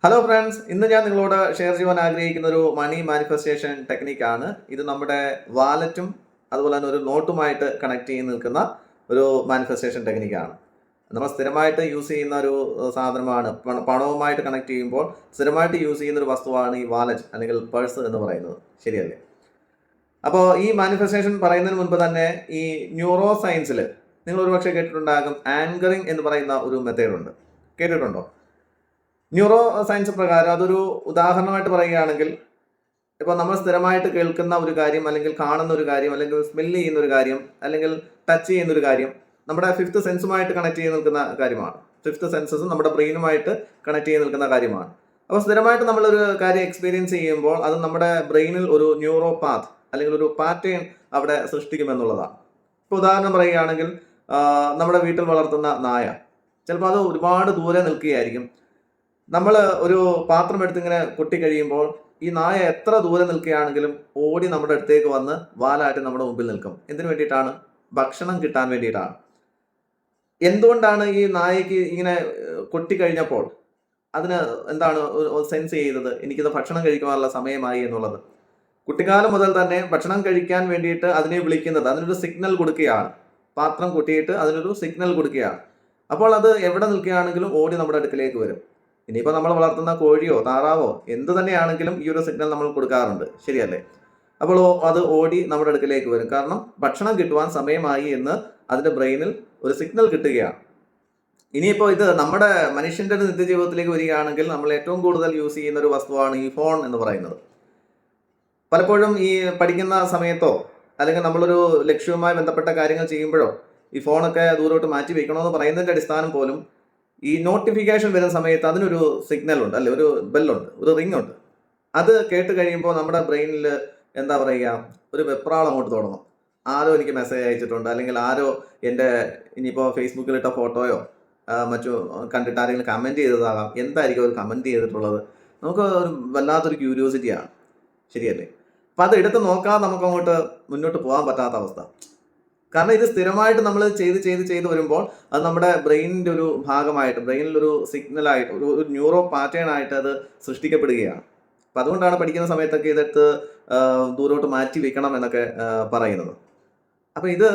Hello friends, ഇന്ന് ഞാൻ നിങ്ങളോട് ഷെയർ ചെയ്യാൻ ആഗ്രഹിക്കുന്ന ഒരു മണി മാനിഫെസ്റ്റേഷൻ ടെക്നിക്കാണ്. ഇത് നമ്മുടെ വാലറ്റും അതുപോലെ തന്നെ ഒരു നോട്ടുമായിട്ട് കണക്ട് ചെയ്ത് നിൽക്കുന്ന ഒരു മാനിഫെസ്റ്റേഷൻ ടെക്നിക്കാണ്. നമ്മൾ സ്ഥിരമായിട്ട് യൂസ് ചെയ്യുന്ന ഒരു സാധനമാണ്. പണവുമായിട്ട് കണക്ട് ചെയ്യുമ്പോൾ സ്ഥിരമായിട്ട് യൂസ് ചെയ്യുന്ന ഒരു വസ്തുവാണ് ഈ വാലറ്റ് അല്ലെങ്കിൽ പേഴ്സ് എന്ന് പറയുന്നത്. ശരിയല്ലേ? അപ്പോൾ ഈ മാനിഫെസ്റ്റേഷൻ പറയുന്നതിന് മുൻപ് തന്നെ ഈ ന്യൂറോ സയൻസിൽ നിങ്ങൾ ഒരുപക്ഷെ കേട്ടിട്ടുണ്ടാകും, ആങ്കറിങ് എന്ന് പറയുന്ന ഒരു മെത്തേഡുണ്ട്. കേട്ടിട്ടുണ്ടോ? ന്യൂറോ സയൻസ് പ്രകാരം അതൊരു ഉദാഹരണമായിട്ട് പറയുകയാണെങ്കിൽ, ഇപ്പോൾ നമ്മൾ സ്ഥിരമായിട്ട് കേൾക്കുന്ന ഒരു കാര്യം, അല്ലെങ്കിൽ കാണുന്ന ഒരു കാര്യം, അല്ലെങ്കിൽ സ്മെല്ല് ചെയ്യുന്ന ഒരു കാര്യം, അല്ലെങ്കിൽ ടച്ച് ചെയ്യുന്ന ഒരു കാര്യം നമ്മുടെ ഫിഫ്ത്ത് സെൻസുമായിട്ട് കണക്ട് ചെയ്ത് നിൽക്കുന്ന കാര്യമാണ്. ഫിഫ്ത്ത് സെൻസസും നമ്മുടെ ബ്രെയിനുമായിട്ട് കണക്ട് ചെയ്ത് നിൽക്കുന്ന കാര്യമാണ്. അപ്പോൾ സ്ഥിരമായിട്ട് നമ്മളൊരു കാര്യം എക്സ്പീരിയൻസ് ചെയ്യുമ്പോൾ അത് നമ്മുടെ ബ്രെയിനിൽ ഒരു ന്യൂറോ പാത്ത് അല്ലെങ്കിൽ ഒരു പാറ്റേൺ അവിടെ സൃഷ്ടിക്കുമെന്നുള്ളതാണ്. ഇപ്പോൾ ഉദാഹരണം പറയുകയാണെങ്കിൽ, നമ്മുടെ വീട്ടിൽ വളർത്തുന്ന നായ ചിലപ്പോൾ അത് ഒരുപാട് ദൂരെ നിൽക്കുകയായിരിക്കും. നമ്മൾ ഒരു പാത്രം എടുത്തിങ്ങനെ കൊട്ടിക്കഴിയുമ്പോൾ ഈ നായ എത്ര ദൂരെ നിൽക്കുകയാണെങ്കിലും ഓടി നമ്മുടെ അടുത്തേക്ക് വന്ന് വാലാട്ടി നമ്മുടെ മുമ്പിൽ നിൽക്കും. എന്തിനു വേണ്ടിയിട്ടാണ്? ഭക്ഷണം കിട്ടാൻ വേണ്ടിയിട്ടാണ്. എന്തുകൊണ്ടാണ് ഈ നായക്ക് ഇങ്ങനെ കൊട്ടിക്കഴിഞ്ഞപ്പോൾ അതിന് എന്താണ് സെൻസ് ചെയ്തത്? എനിക്കിത് ഭക്ഷണം കഴിക്കുവാനുള്ള സമയമായി എന്നുള്ളത്. കുട്ടിക്കാലം മുതൽ തന്നെ ഭക്ഷണം കഴിക്കാൻ വേണ്ടിയിട്ട് അതിനെ വിളിക്കുന്നത്, അതിനൊരു സിഗ്നൽ കൊടുക്കുകയാണ്. പാത്രം കൊട്ടിയിട്ട് അതിനൊരു സിഗ്നൽ കൊടുക്കുകയാണ്. അപ്പോൾ അത് എവിടെ നിൽക്കുകയാണെങ്കിലും ഓടി നമ്മുടെ അടുക്കിലേക്ക് വരും. ഇനിയിപ്പോൾ നമ്മൾ വളർത്തുന്ന കോഴിയോ താറാവോ എന്ത് തന്നെയാണെങ്കിലും ഈ ഒരു സിഗ്നൽ നമ്മൾ കൊടുക്കാറുണ്ട്. ശരിയല്ലേ? അപ്പോൾ അത് ഓടി നമ്മുടെ അടുക്കിലേക്ക് വരും. കാരണം ഭക്ഷണം കിട്ടുവാൻ സമയമായി എന്ന് അതിൻ്റെ ബ്രെയിനിൽ ഒരു സിഗ്നൽ കിട്ടുകയാണ്. ഇനിയിപ്പോൾ ഇത് നമ്മുടെ മനുഷ്യൻ്റെ നിത്യജീവിതത്തിലേക്ക് വരികയാണെങ്കിൽ നമ്മൾ ഏറ്റവും കൂടുതൽ യൂസ് ചെയ്യുന്ന ഒരു വസ്തുവാണ് ഈ ഫോൺ എന്ന് പറയുന്നത്. പലപ്പോഴും ഈ പഠിക്കുന്ന സമയത്തോ അല്ലെങ്കിൽ നമ്മളൊരു ലക്ഷ്യവുമായി ബന്ധപ്പെട്ട കാര്യങ്ങൾ ചെയ്യുമ്പോഴോ ഈ ഫോണൊക്കെ ദൂരോട്ട് മാറ്റി വെക്കണമെന്ന് പറയുന്നതിൻ്റെ അടിസ്ഥാനം പോലും ഈ നോട്ടിഫിക്കേഷൻ വരുന്ന സമയത്ത് അതിനൊരു സിഗ്നൽ ഉണ്ട്, അല്ലെ, ഒരു ബെല്ലുണ്ട്, ഒരു റിംഗ് ഉണ്ട്. അത് കേട്ട് കഴിയുമ്പോൾ നമ്മുടെ ബ്രെയിനിൽ എന്താ പറയുക, ഒരു വെപ്രാളം അങ്ങോട്ട് തുടങ്ങും. ആരോ എനിക്ക് മെസ്സേജ് അയച്ചിട്ടുണ്ട്, അല്ലെങ്കിൽ ആരോ എൻ്റെ ഇനിയിപ്പോൾ ഫേസ്ബുക്കിലിട്ട ഫോട്ടോയോ മറ്റു കണ്ടിട്ട് ആരെങ്കിലും കമൻറ്റ് ചെയ്തതാകാം. എന്തായിരിക്കും അവർ കമൻറ്റ് ചെയ്തിട്ടുള്ളത്? നമുക്ക് ഒരു വല്ലാത്തൊരു ക്യൂരിയോസിറ്റിയാണ്. ശരിയല്ലേ? അപ്പം അത് എടുത്ത് നോക്കാതെ നമുക്ക് അങ്ങോട്ട് മുന്നോട്ട് പോകാൻ പറ്റാത്ത അവസ്ഥ. കാരണം ഇത് സ്ഥിരമായിട്ട് നമ്മൾ ചെയ്ത് വരുമ്പോൾ അത് നമ്മുടെ ബ്രെയിനിൻ്റെ ഒരു ഭാഗമായിട്ട്, ബ്രെയിനിലൊരു സിഗ്നലായിട്ട്, ഒരു ന്യൂറോ പാറ്റേൺ ആയിട്ട് അത് സൃഷ്ടിക്കപ്പെടുകയാണ്. അപ്പം അതുകൊണ്ടാണ് പഠിക്കുന്ന സമയത്തൊക്കെ ഇതെടുത്ത് ദൂരോട്ട് മാറ്റി വെക്കണം എന്നൊക്കെ പറയുന്നത്. അപ്പം ഇത്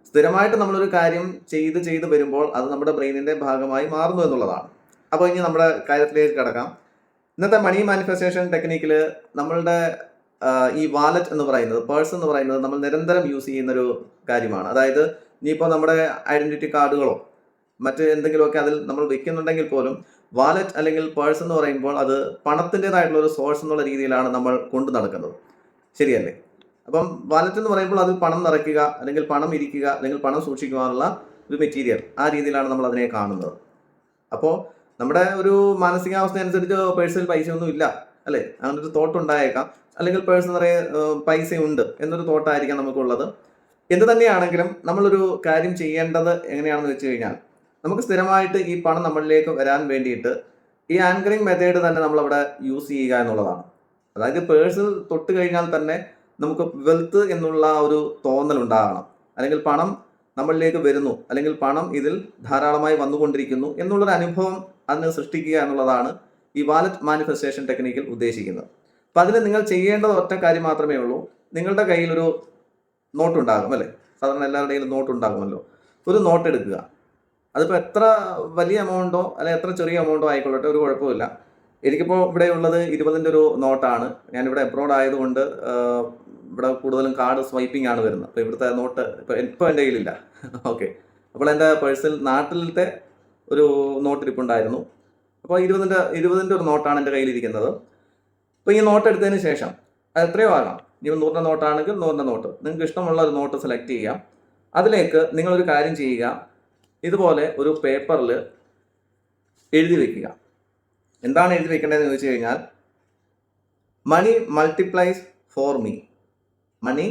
സ്ഥിരമായിട്ട് നമ്മളൊരു കാര്യം ചെയ്ത് വരുമ്പോൾ അത് നമ്മുടെ ബ്രെയിനിൻ്റെ ഭാഗമായി മാറുന്നു എന്നുള്ളതാണ്. അപ്പോൾ ഇനി നമ്മുടെ കാര്യത്തിലേക്ക് കിടക്കാം. ഇന്നത്തെ മണി മാനിഫെസ്റ്റേഷൻ ടെക്നിക്കിൽ നമ്മളുടെ ഈ വാലറ്റ് എന്ന് പറയുന്നത്, പേഴ്സ് എന്ന് പറയുന്നത് നമ്മൾ നിരന്തരം യൂസ് ചെയ്യുന്നൊരു കാര്യമാണ്. അതായത് ഇനിയിപ്പോൾ നമ്മുടെ ഐഡൻറ്റിറ്റി കാർഡുകളോ മറ്റ് എന്തെങ്കിലുമൊക്കെ അതിൽ നമ്മൾ വെക്കുന്നുണ്ടെങ്കിൽ പോലും വാലറ്റ് അല്ലെങ്കിൽ പേഴ്സ് എന്ന് പറയുമ്പോൾ അത് പണത്തിൻ്റെതായിട്ടുള്ള ഒരു സോഴ്സ് എന്നുള്ള രീതിയിലാണ് നമ്മൾ കൊണ്ടു നടക്കുന്നത്. ശരിയല്ലേ? അപ്പം വാലറ്റ് എന്ന് പറയുമ്പോൾ അതിൽ പണം നിറയ്ക്കുക, അല്ലെങ്കിൽ പണം ഇരിക്കുക, അല്ലെങ്കിൽ പണം സൂക്ഷിക്കുവാനുള്ള ഒരു മെറ്റീരിയൽ, ആ രീതിയിലാണ് നമ്മൾ അതിനെ കാണുന്നത്. അപ്പോൾ നമ്മുടെ ഒരു മാനസികാവസ്ഥ അനുസരിച്ച് പേഴ്സിൽ പൈസയൊന്നും ഇല്ല, അല്ലേ, അങ്ങനൊരു തോട്ട് ഉണ്ടായേക്കാം. അല്ലെങ്കിൽ പേഴ്സ് നിറയെ പൈസയുണ്ട് എന്നൊരു തോട്ടായിരിക്കാം നമുക്കുള്ളത്. എന്ത് തന്നെയാണെങ്കിലും നമ്മളൊരു കാര്യം ചെയ്യേണ്ടത് എങ്ങനെയാണെന്ന് വെച്ച് കഴിഞ്ഞാൽ, നമുക്ക് സ്ഥിരമായിട്ട് ഈ പണം നമ്മളിലേക്ക് വരാൻ വേണ്ടിയിട്ട് ഈ ആങ്കറിങ് മെത്തേഡ് തന്നെ നമ്മളവിടെ യൂസ് ചെയ്യുക എന്നുള്ളതാണ്. അതായത് പേഴ്സിൽ തൊട്ട് കഴിഞ്ഞാൽ തന്നെ നമുക്ക് വെൽത്ത് എന്നുള്ള ഒരു തോന്നൽ ഉണ്ടാകണം, അല്ലെങ്കിൽ പണം നമ്മളിലേക്ക് വരുന്നു, അല്ലെങ്കിൽ പണം ഇതിൽ ധാരാളമായി വന്നുകൊണ്ടിരിക്കുന്നു എന്നുള്ളൊരു അനുഭവം അതിന് സൃഷ്ടിക്കുക എന്നുള്ളതാണ് ഈ വാലറ്റ് മാനിഫെസ്റ്റേഷൻ ടെക്നിക്കിൽ ഉദ്ദേശിക്കുന്നത്. അപ്പം അതിന് നിങ്ങൾ ചെയ്യേണ്ടത് ഒറ്റ കാര്യം മാത്രമേ ഉള്ളൂ. നിങ്ങളുടെ കയ്യിലൊരു നോട്ടുണ്ടാകും, അല്ലേ? സാധാരണ എല്ലാവരുടെയും നോട്ടുണ്ടാകുമല്ലോ. ഒരു നോട്ട് എടുക്കുക. അതിപ്പോൾ എത്ര വലിയ എമൗണ്ടോ അല്ലെങ്കിൽ എത്ര ചെറിയ എമൗണ്ടോ ആയിക്കൊള്ളട്ടെ, ഒരു കുഴപ്പമില്ല. എനിക്കിപ്പോൾ ഇവിടെ ഉള്ളത് 20ൻ്റെ ഒരു നോട്ടാണ്. ഞാനിവിടെ എബ്രോഡ് ആയതുകൊണ്ട് ഇവിടെ കൂടുതലും കാർഡ് സ്വൈപ്പിംഗ് ആണ് വരുന്നത്. അപ്പോൾ ഇവിടുത്തെ നോട്ട് ഇപ്പോൾ എൻ്റെ കയ്യിലില്ല. ഓക്കെ. അപ്പോൾ എൻ്റെ പേഴ്സിൽ നാട്ടിലത്തെ ഒരു നോട്ട് ഇരിപ്പുണ്ടായിരുന്നു. അപ്പോൾ 20ൻ്റെ ഒരു നോട്ടാണ് എൻ്റെ കയ്യിലിരിക്കുന്നത്. അപ്പോൾ ഈ നോട്ട് എടുത്തതിന് ശേഷം അത് എത്രയോ ആകാം. ഇനി 100ൻ്റെ നോട്ടാണെങ്കിൽ 100ൻ്റെ നോട്ട്, നിങ്ങൾക്ക് ഇഷ്ടമുള്ള ഒരു നോട്ട് സെലക്ട് ചെയ്യാം. അതിലേക്ക് നിങ്ങളൊരു കാര്യം ചെയ്യുക, ഇതുപോലെ ഒരു പേപ്പറിൽ എഴുതി വെക്കുക. എന്താണ് എഴുതി വെക്കേണ്ടതെന്ന് ചോദിച്ചു കഴിഞ്ഞാൽ, money multiplies for me, money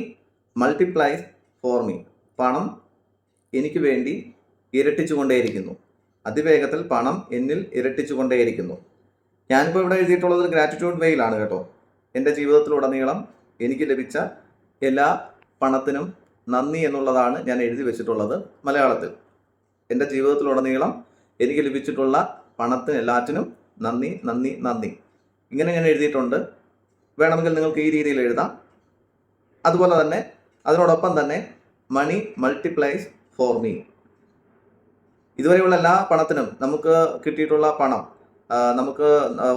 multiplies for me, പണം എനിക്ക് വേണ്ടി ഇരട്ടിച്ചു കൊണ്ടേയിരിക്കുന്നു, അതിവേഗത്തിൽ പണം എന്നിൽ ഇരട്ടിച്ചു കൊണ്ടേയിരിക്കുന്നു. ഞാനിപ്പോൾ ഇവിടെ എഴുതിയിട്ടുള്ളത് ഒരു ഗ്രാറ്റിറ്റ്യൂഡ് വെയിലാണ് കേട്ടോ. എൻ്റെ ജീവിതത്തിലുടനീളം എനിക്ക് ലഭിച്ച എല്ലാ പണത്തിനും നന്ദി എന്നുള്ളതാണ് ഞാൻ എഴുതി വെച്ചിട്ടുള്ളത് മലയാളത്തിൽ. എൻ്റെ ജീവിതത്തിലുടനീളം എനിക്ക് ലഭിച്ചിട്ടുള്ള പണത്തിന് എല്ലാറ്റിനും നന്ദി നന്ദി നന്ദി. ഇങ്ങനെ ഞാൻ എഴുതിയിട്ടുണ്ട്. വേണമെങ്കിൽ നിങ്ങൾക്ക് ഈ രീതിയിൽ എഴുതാം. അതുപോലെ തന്നെ അതിനോടൊപ്പം തന്നെ മണി മൾട്ടിപ്ലൈസ് ഫോർ മീ. ഇതുവരെയുള്ള എല്ലാ പണത്തിനും നമുക്ക് കിട്ടിയിട്ടുള്ള പണം, നമുക്ക്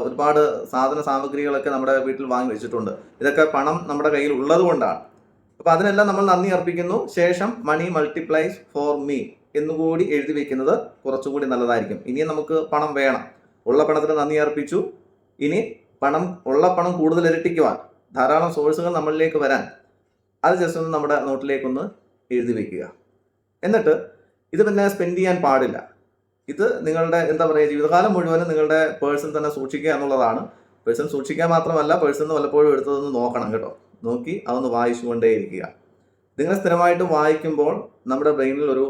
ഒരുപാട് സാധന സാമഗ്രികളൊക്കെ നമ്മുടെ വീട്ടിൽ വാങ്ങി വെച്ചിട്ടുണ്ട്. ഇതൊക്കെ പണം നമ്മുടെ കയ്യിൽ ഉള്ളത് കൊണ്ടാണ്. അപ്പോൾ അതിനെല്ലാം നമ്മൾ നന്ദി അർപ്പിക്കുന്നു. ശേഷം മണി മൾട്ടിപ്ലൈസ് ഫോർ മീ എന്നുകൂടി എഴുതി വെക്കുന്നത് കുറച്ചുകൂടി നല്ലതായിരിക്കും. ഇനിയും നമുക്ക് പണം വേണം. ഉള്ള പണത്തിന് നന്ദി അർപ്പിച്ചു. ഇനി ഉള്ള പണം കൂടുതൽ ഇരട്ടിക്കുവാൻ ധാരാളം സോഴ്സുകൾ നമ്മളിലേക്ക് വരാൻ അത് ജസ്റ്റ് ഒന്ന് നമ്മുടെ നോട്ടിലേക്കൊന്ന് എഴുതി വെക്കുക. എന്നിട്ട് ഇത് പിന്നെ സ്പെൻഡ് ചെയ്യാൻ പാടില്ല. ഇത് നിങ്ങളുടെ എന്താ പറയുക, ജീവിതകാലം മുഴുവനും നിങ്ങളുടെ പേഴ്സൺ തന്നെ സൂക്ഷിക്കുക എന്നുള്ളതാണ്. പേഴ്സൺ സൂക്ഷിക്കുക മാത്രമല്ല, പേഴ്സൺ വല്ലപ്പോഴും എടുത്തതൊന്ന് നോക്കണം കേട്ടോ. നോക്കി അതൊന്ന് വായിച്ചുകൊണ്ടേയിരിക്കുക. നിങ്ങൾ സ്ഥിരമായിട്ട് വായിക്കുമ്പോൾ നമ്മുടെ ബ്രെയിനിൽ ഒരു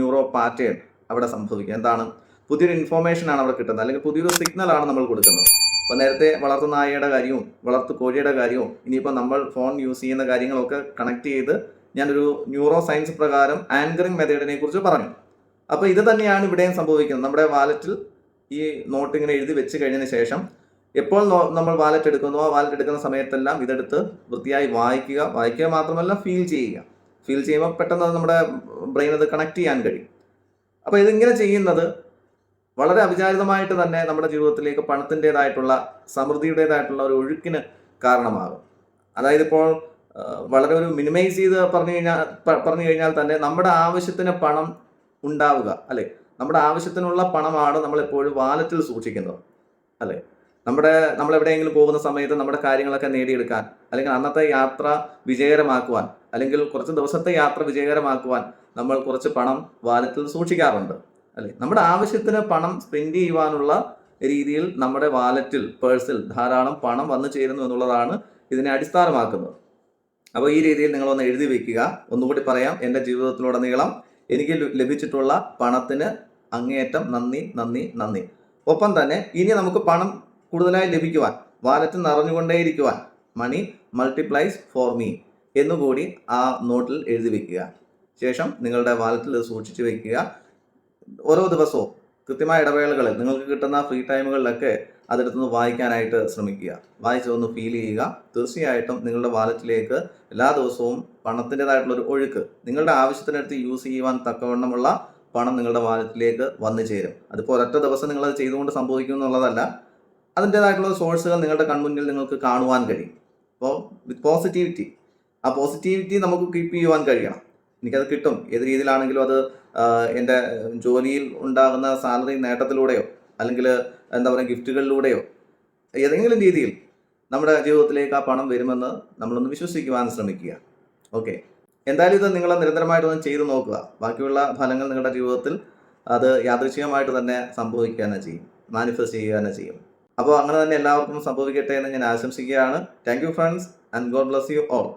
ന്യൂറോ പാറ്റേൺ അവിടെ സംഭവിക്കുക. പുതിയൊരു ഇൻഫോർമേഷനാണ് അവിടെ കിട്ടുന്നത്, അല്ലെങ്കിൽ പുതിയൊരു സിഗ്നലാണ് നമ്മൾ കൊടുക്കുന്നത്. അപ്പോൾ നേരത്തെ വളർത്തു നായയുടെ കാര്യവും വളർത്തു കോഴിയുടെ കാര്യവും ഇനിയിപ്പോൾ നമ്മൾ ഫോൺ യൂസ് ചെയ്യുന്ന കാര്യങ്ങളൊക്കെ കണക്ട് ചെയ്ത് ഞാനൊരു ന്യൂറോ സയൻസ് പ്രകാരം ആങ്കറിങ് മെത്തേഡിനെ കുറിച്ച് പറഞ്ഞു. അപ്പോൾ ഇത് തന്നെയാണ് ഇവിടെയും സംഭവിക്കുന്നത്. നമ്മുടെ വാലറ്റിൽ ഈ നോട്ട് ഇങ്ങനെ എഴുതി വെച്ച് കഴിഞ്ഞതിന് ശേഷം എപ്പോൾ നമ്മൾ വാലറ്റ് എടുക്കുന്നോ, വാലറ്റ് എടുക്കുന്ന സമയത്തെല്ലാം ഇതെടുത്ത് വൃത്തിയായി വായിക്കുക മാത്രമല്ല ഫീൽ ചെയ്യുമ്പോൾ പെട്ടെന്ന് നമ്മുടെ ബ്രെയിൻ അത് കണക്ട് ചെയ്യാൻ കഴിയും. അപ്പോൾ ഇതിങ്ങനെ ചെയ്യുന്നത് വളരെ അവിചാരിതമായിട്ട് തന്നെ നമ്മുടെ ജീവിതത്തിലേക്ക് പണത്തിൻ്റെതായിട്ടുള്ള സമൃദ്ധിയുടേതായിട്ടുള്ള ഒരു ഒഴുക്കിന് കാരണമാകും. അതായത് ഇപ്പോൾ വളരെ ഒരു മിനിമൈസ് ചെയ്ത് പറഞ്ഞു കഴിഞ്ഞാൽ തന്നെ നമ്മുടെ ആവശ്യത്തിന് പണം ഉണ്ടാവുക, അല്ലേ? നമ്മുടെ ആവശ്യത്തിനുള്ള പണമാണ് നമ്മൾ എപ്പോഴും വാലറ്റിൽ സൂക്ഷിക്കുന്നത്, അല്ലേ? നമ്മൾ എവിടെയെങ്കിലും പോകുന്ന സമയത്ത് നമ്മുടെ കാര്യങ്ങളൊക്കെ നേടിയെടുക്കാൻ, അല്ലെങ്കിൽ അന്നത്തെ യാത്ര വിജയകരമാക്കുവാൻ, അല്ലെങ്കിൽ കുറച്ച് ദിവസത്തെ യാത്ര വിജയകരമാക്കുവാൻ നമ്മൾ കുറച്ച് പണം വാലറ്റിൽ സൂക്ഷിക്കാറുണ്ട്, അല്ലേ? നമ്മുടെ ആവശ്യത്തിന് പണം സ്പെൻഡ് ചെയ്യുവാനുള്ള രീതിയിൽ നമ്മുടെ വാലറ്റിൽ, പേഴ്സിൽ ധാരാളം പണം വന്നു ചേരുന്നു എന്നുള്ളതാണ് ഇതിനെ അടിസ്ഥാനമാക്കുന്നത്. അപ്പോൾ ഈ രീതിയിൽ നിങ്ങളൊന്ന് എഴുതി വെക്കുക. ഒന്നുകൂടി പറയാം, എൻ്റെ ജീവിതത്തിലുടനീളം എനിക്ക് ലഭിച്ചിട്ടുള്ള പണത്തിന് അങ്ങേയറ്റം നന്ദി നന്ദി നന്ദി. ഒപ്പം തന്നെ ഇനി നമുക്ക് പണം കൂടുതലായി ലഭിക്കുവാൻ, വാലറ്റ് നിറഞ്ഞുകൊണ്ടേയിരിക്കുവാൻ മണി മൾട്ടിപ്ലൈസ് ഫോർ മീ എന്നുകൂടി ആ നോട്ടിൽ എഴുതി വെക്കുക. ശേഷം നിങ്ങളുടെ വാലറ്റിൽ സൂക്ഷിച്ചു വെക്കുക. ഓരോ ദിവസവും കൃത്യമായ ഇടവേളകളിൽ നിങ്ങൾക്ക് കിട്ടുന്ന ഫ്രീ ടൈമുകളിലൊക്കെ അതെടുത്തൊന്ന് വായിക്കാനായിട്ട് ശ്രമിക്കുക. വായിച്ചൊന്ന് ഫീൽ ചെയ്യുക. തീർച്ചയായിട്ടും നിങ്ങളുടെ വാലറ്റിലേക്ക് എല്ലാ ദിവസവും പണത്തിൻ്റെതായിട്ടുള്ളൊരു ഒഴുക്ക്, നിങ്ങളുടെ ആവശ്യത്തിനടുത്ത് യൂസ് ചെയ്യുവാൻ തക്കവണ്ണമുള്ള പണം നിങ്ങളുടെ വാലറ്റിലേക്ക് വന്നു ചേരും. അതിപ്പോൾ ഒരൊറ്റ ദിവസം നിങ്ങളത് ചെയ്തുകൊണ്ട് സംഭവിക്കും എന്നുള്ളതല്ല. അതിൻ്റെതായിട്ടുള്ള സോഴ്സുകൾ നിങ്ങളുടെ കൺമുന്നിൽ നിങ്ങൾക്ക് കാണുവാൻ കഴിയും. അപ്പോൾ വിത്ത് പോസിറ്റിവിറ്റി, ആ പോസിറ്റിവിറ്റി നമുക്ക് കീപ്പ് ചെയ്യുവാൻ കഴിയണം. എനിക്കത് കിട്ടും. ഏത് രീതിയിലാണെങ്കിലും അത് എൻ്റെ ജോലിയിൽ ഉണ്ടാകുന്ന സാലറി നേട്ടത്തിലൂടെയോ, അല്ലെങ്കിൽ ഗിഫ്റ്റുകളിലൂടെയോ, ഏതെങ്കിലും രീതിയിൽ നമ്മുടെ ജീവിതത്തിലേക്ക് ആ പണം വരുമെന്ന് നമ്മളൊന്ന് വിശ്വസിക്കുവാൻ ശ്രമിക്കുക. ഓക്കെ, എന്തായാലും ഇത് നിങ്ങൾ നിരന്തരമായിട്ടൊന്ന് ചെയ്തു നോക്കുക. ബാക്കിയുള്ള ഫലങ്ങൾ നിങ്ങളുടെ ജീവിതത്തിൽ അത് യാദൃച്ഛികമായിട്ട് തന്നെ സംഭവിക്കുക തന്നെ ചെയ്യും, മാനിഫെസ്റ്റ് ചെയ്യുക തന്നെ ചെയ്യും. അപ്പോൾ അങ്ങനെ തന്നെ എല്ലാവർക്കും സംഭവിക്കട്ടെ എന്ന് ഞാൻ ആശംസിക്കുകയാണ്. Thank you friends, and God bless you all.